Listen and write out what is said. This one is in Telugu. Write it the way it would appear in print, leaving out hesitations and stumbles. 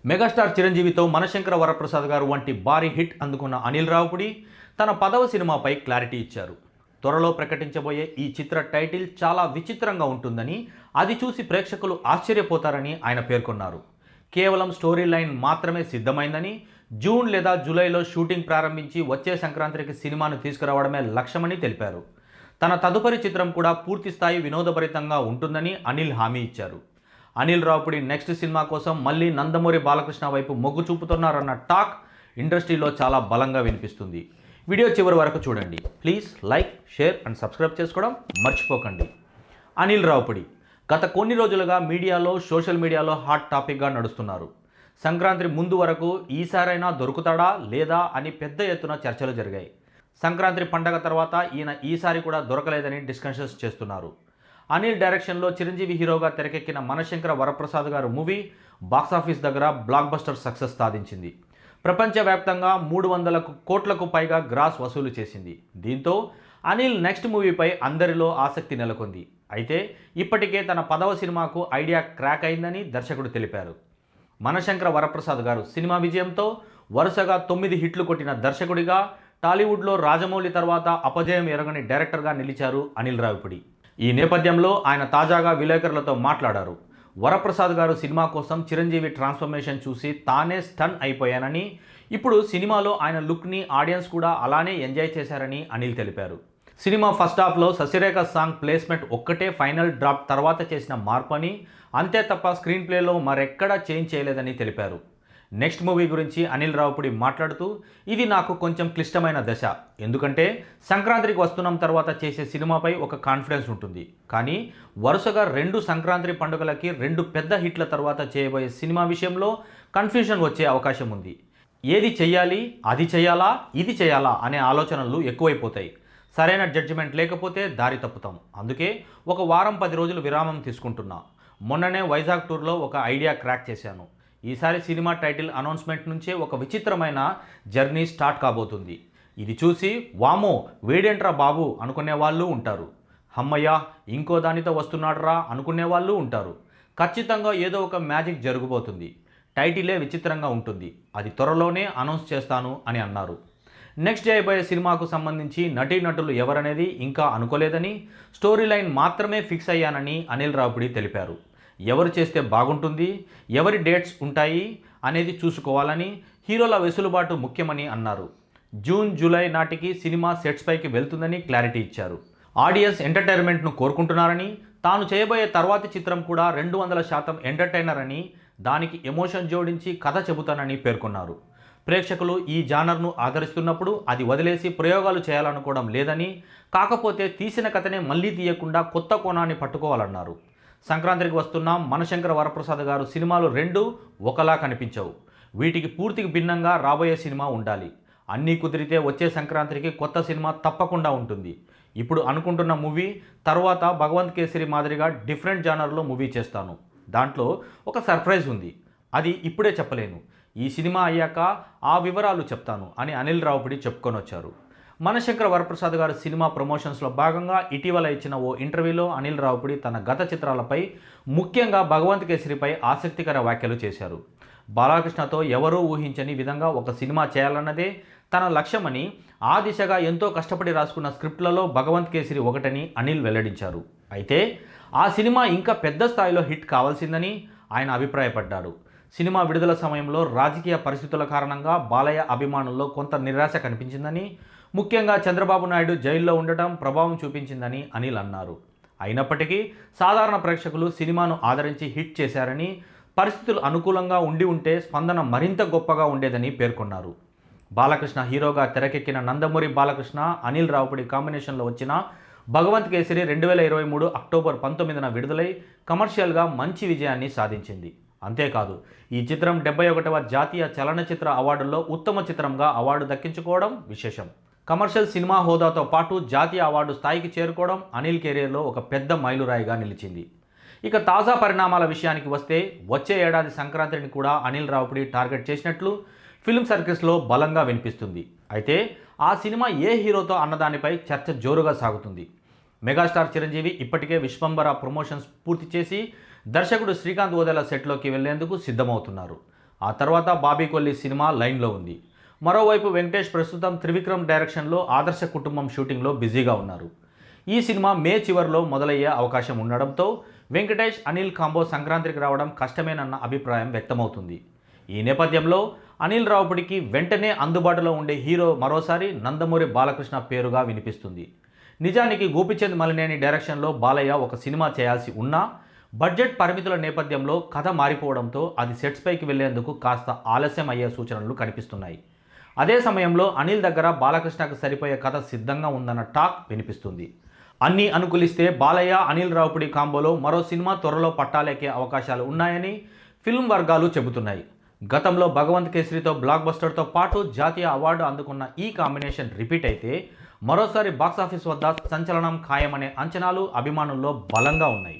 మెగాస్టార్ చిరంజీవితో మనశంకర వరప్రసాద్ గారు వంటి భారీ హిట్ అందుకున్న అనిల్ రావిపూడి తన 10వ సినిమాపై క్లారిటీ ఇచ్చారు. త్వరలో ప్రకటించబోయే ఈ చిత్ర టైటిల్ చాలా విచిత్రంగా ఉంటుందని, అది చూసి ప్రేక్షకులు ఆశ్చర్యపోతారని ఆయన పేర్కొన్నారు. కేవలం స్టోరీ లైన్ మాత్రమే సిద్ధమైందని, జూన్ లేదా జూలైలో షూటింగ్ ప్రారంభించి వచ్చే సంక్రాంతికి సినిమాను తీసుకురావడమే లక్ష్యమని తెలిపారు. తన తదుపరి చిత్రం కూడా పూర్తిస్థాయి వినోదభరితంగా ఉంటుందని అనిల్ హామీ ఇచ్చారు. అనిల్ రావిపూడి నెక్స్ట్ సినిమా కోసం మళ్ళీ నందమూరి బాలకృష్ణ వైపు మొగ్గు చూపుతున్నారన్న టాక్ ఇండస్ట్రీలో చాలా బలంగా వినిపిస్తుంది. వీడియో చివరి వరకు చూడండి. Please like, share and subscribe చేసుకోవడం మర్చిపోకండి. అనిల్ రావిపూడి గత కొన్ని రోజులుగా మీడియాలో, సోషల్ మీడియాలో హాట్ టాపిక్గా నడుస్తున్నారు. సంక్రాంతి ముందు వరకు ఈసారైనా దొరుకుతాడా లేదా అని పెద్ద ఎత్తున చర్చలు జరిగాయి. సంక్రాంతి పండగ తర్వాత ఈయన ఈసారి కూడా దొరకలేదని డిస్కషన్స్ చేస్తున్నారు. అనిల్ డైరెక్షన్లో చిరంజీవి హీరోగా తెరకెక్కిన మనశంకర వరప్రసాద్ గారు మూవీ బాక్సాఫీస్ దగ్గర బ్లాక్ బస్టర్ సక్సెస్ సాధించింది. ప్రపంచవ్యాప్తంగా 300 కోట్లకు పైగా గ్రాస్ వసూలు చేసింది. దీంతో అనిల్ నెక్స్ట్ మూవీపై అందరిలో ఆసక్తి నెలకొంది. అయితే ఇప్పటికే తన 10వ సినిమాకు ఐడియా క్రాక్ అయిందని దర్శకుడు తెలిపారు. మనశంకర వరప్రసాద్ గారు సినిమా విజయంతో వరుసగా 9 హిట్లు కొట్టిన దర్శకుడిగా టాలీవుడ్లో రాజమౌళి తర్వాత అపజయం ఎరగని డైరెక్టర్గా నిలిచారు అనిల్ రావిపూడి. ఈ నేపథ్యంలో ఆయన తాజాగా విలేకరులతో మాట్లాడారు. వరప్రసాద్ గారు సినిమా కోసం చిరంజీవి ట్రాన్స్ఫర్మేషన్ చూసి తానే స్టన్ అయిపోయానని, ఇప్పుడు సినిమాలో ఆయన లుక్ని ఆడియన్స్ కూడా అలానే ఎంజాయ్ చేశారని అనిల్ తెలిపారు. సినిమా ఫస్ట్ హాఫ్లో శశిరేఖ సాంగ్ ప్లేస్మెంట్ ఒక్కటే ఫైనల్ డ్రాప్ తర్వాత చేసిన మార్పు అని, అంతే తప్ప స్క్రీన్ ప్లేలో మరెక్కడా చేంజ్ చేయలేదని తెలిపారు. నెక్స్ట్ మూవీ గురించి అనిల్ రావిపూడి మాట్లాడుతూ, ఇది నాకు కొంచెం క్లిష్టమైన దశ. ఎందుకంటే సంక్రాంతికి వస్తున్నాం తర్వాత చేసే సినిమాపై ఒక కాన్ఫిడెన్స్ ఉంటుంది. కానీ వరుసగా 2 సంక్రాంతి పండుగలకి 2 పెద్ద హిట్ల తర్వాత చేయబోయే సినిమా విషయంలో కన్ఫ్యూజన్ వచ్చే అవకాశం ఉంది. ఏది చెయ్యాలి, అది చేయాలా, ఇది చేయాలా అనే ఆలోచనలు ఎక్కువైపోతాయి. సరైన జడ్జిమెంట్ లేకపోతే దారి తప్పుతాం. అందుకే ఒక వారం 10 రోజులు విరామం తీసుకుంటున్నా. మొన్ననే వైజాగ్ టూర్లో ఒక ఐడియా క్రాక్ చేశాను. ఈసారి సినిమా టైటిల్ అనౌన్స్మెంట్ నుంచే ఒక విచిత్రమైన జర్నీ స్టార్ట్ కాబోతుంది. ఇది చూసి వామో వేడేంట్రా బాబు అనుకునే వాళ్ళు ఉంటారు. హమ్మయ్య ఇంకో దానితో వస్తున్నాడ్రా అనుకునే వాళ్ళు ఉంటారు. ఖచ్చితంగా ఏదో ఒక మ్యాజిక్ జరగబోతుంది. టైటిలే విచిత్రంగా ఉంటుంది. అది త్వరలోనే అనౌన్స్ చేస్తాను అని అన్నారు. నెక్స్ట్ చేయబోయే సినిమాకు సంబంధించి నటీనటులు ఎవరనేది ఇంకా అనుకోలేదని, స్టోరీ లైన్ మాత్రమే ఫిక్స్ అయ్యానని అనిల్ రావిపూడి తెలిపారు. ఎవరు చేస్తే బాగుంటుంది, ఎవరి డేట్స్ ఉంటాయి అనేది చూసుకోవాలని, హీరోల వెసులుబాటు ముఖ్యమని అన్నారు. జూన్, జూలై నాటికి సినిమా సెట్స్ పైకి వెళ్తుందని క్లారిటీ ఇచ్చారు. ఆడియన్స్ ఎంటర్టైన్మెంట్ను కోరుకుంటున్నారని, తాను చేయబోయే తర్వాతి చిత్రం కూడా 200% ఎంటర్టైనర్ అని, దానికి ఎమోషన్ జోడించి కథ చెబుతానని పేర్కొన్నారు. ప్రేక్షకులు ఈ జానర్ను ఆదరిస్తున్నప్పుడు అది వదిలేసి ప్రయోగాలు చేయాలనుకోవడం లేదని, కాకపోతే తీసిన కథనే మళ్ళీ తీయకుండా కొత్త కోణాన్ని పట్టుకోవాలన్నారు. సంక్రాంతికి వస్తున్న మనశంకర వరప్రసాద్ గారు సినిమాలు 2 ఒకలా కనిపించవు. వీటికి పూర్తిగా భిన్నంగా రాబోయే సినిమా ఉండాలి. అన్నీ కుదిరితే వచ్చే సంక్రాంతికి కొత్త సినిమా తప్పకుండా ఉంటుంది. ఇప్పుడు అనుకుంటున్న మూవీ తర్వాత భగవంత్ కేసరి మాదిరిగా డిఫరెంట్ జానర్లో మూవీ చేస్తాను. దాంట్లో ఒక సర్ప్రైజ్ ఉంది. అది ఇప్పుడే చెప్పలేను. ఈ సినిమా అయ్యాక ఆ వివరాలు చెప్తాను అని అనిల్ రావిపూడి చెప్పుకొని వచ్చారు. మనశంకర వరప్రసాద్ గారు సినిమా ప్రమోషన్స్లో భాగంగా ఇటీవల ఇచ్చిన ఓ ఇంటర్వ్యూలో అనిల్ రావిపూడి తన గత చిత్రాలపై, ముఖ్యంగా భగవంత్ కేసరిపై ఆసక్తికర వ్యాఖ్యలు చేశారు. బాలకృష్ణతో ఎవరూ ఊహించని విధంగా ఒక సినిమా చేయాలన్నదే తన లక్ష్యమని, ఆ దిశగా ఎంతో కష్టపడి రాసుకున్న స్క్రిప్ట్లలో భగవంత్ కేసరి ఒకటని అనిల్ వెల్లడించారు. అయితే ఆ సినిమా ఇంకా పెద్ద స్థాయిలో హిట్ కావాల్సిందని ఆయన అభిప్రాయపడ్డారు. సినిమా విడుదల సమయంలో రాజకీయ పరిస్థితుల కారణంగా బాలయ్య అభిమానుల్లో కొంత నిరాశ కనిపించిందని, ముఖ్యంగా చంద్రబాబు నాయుడు జైల్లో ఉండటం ప్రభావం చూపించిందని అనిల్ అన్నారు. అయినప్పటికీ సాధారణ ప్రేక్షకులు సినిమాను ఆదరించి హిట్ చేశారని, పరిస్థితులు అనుకూలంగా ఉంటే స్పందన మరింత గొప్పగా ఉండేదని పేర్కొన్నారు. బాలకృష్ణ హీరోగా తెరకెక్కిన నందమూరి బాలకృష్ణ, అనిల్ రావిపూడి కాంబినేషన్లో వచ్చిన భగవంత్ కేసరి 2023 అక్టోబర్ 19న విడుదలై కమర్షియల్గా మంచి విజయాన్ని సాధించింది. అంతేకాదు ఈ చిత్రం 71వ జాతీయ చలనచిత్ర అవార్డుల్లో ఉత్తమ చిత్రంగా అవార్డు దక్కించుకోవడం విశేషం. కమర్షియల్ సినిమా హోదాతో పాటు జాతీయ అవార్డు స్థాయికి చేరుకోవడం అనిల్ కెరీర్లో ఒక పెద్ద మైలురాయిగా నిలిచింది. ఇక తాజా పరిణామాల విషయానికి వస్తే, వచ్చే ఏడాది సంక్రాంతిని కూడా అనిల్ రావిపూడి టార్గెట్ చేసినట్లు ఫిల్మ్ సర్కిల్స్లో బలంగా వినిపిస్తుంది. అయితే ఆ సినిమా ఏ హీరోతో అన్నదానిపై చర్చ జోరుగా సాగుతుంది. మెగాస్టార్ చిరంజీవి ఇప్పటికే విశ్వంబర ప్రమోషన్స్ పూర్తి చేసి దర్శకుడు శ్రీకాంత్ ఓదెల సెట్లోకి వెళ్లేందుకు సిద్ధమవుతున్నారు. ఆ తర్వాత బాబీ కొల్లి సినిమా లైన్లో ఉంది. మరోవైపు వెంకటేష్ ప్రస్తుతం త్రివిక్రమ్ డైరెక్షన్లో ఆదర్శ కుటుంబం షూటింగ్లో బిజీగా ఉన్నారు. ఈ సినిమా మే చివరిలో మొదలయ్యే అవకాశం ఉండడంతో వెంకటేష్ అనిల్ కాంబో సంక్రాంతికి రావడం కష్టమేనన్న అభిప్రాయం వ్యక్తమవుతుంది. ఈ నేపథ్యంలో అనిల్ రావుపుడికి వెంటనే అందుబాటులో ఉండే హీరో మరోసారి నందమూరి బాలకృష్ణ పేరుగా వినిపిస్తుంది. నిజానికి గోపీచంద్ మలినేని డైరెక్షన్లో బాలయ్య ఒక సినిమా చేయాల్సి ఉన్నా బడ్జెట్ పరిమితుల నేపథ్యంలో కథ మారిపోవడంతో అది సెట్స్ పైకి వెళ్లేందుకు కాస్త ఆలస్యం అయ్యే సూచనలు కనిపిస్తున్నాయి. అదే సమయంలో అనిల్ దగ్గర బాలకృష్ణకు సరిపోయే కథ సిద్ధంగా ఉందన్న టాక్ వినిపిస్తుంది. అన్నీ అనుకూలిస్తే బాలయ్య అనిల్ రావుపుడి కాంబోలో మరో సినిమా త్వరలో పట్టాలెక్కే అవకాశాలు ఉన్నాయని ఫిల్మ్ వర్గాలు చెబుతున్నాయి. గతంలో భగవంత్ కేసరితో బ్లాక్ బస్టర్తో పాటు జాతీయ అవార్డు అందుకున్న ఈ కాంబినేషన్ రిపీట్ అయితే మరోసారి బాక్సాఫీస్ వద్ద సంచలనం ఖాయమనే అంచనాలు అభిమానుల్లో బలంగా ఉన్నాయి.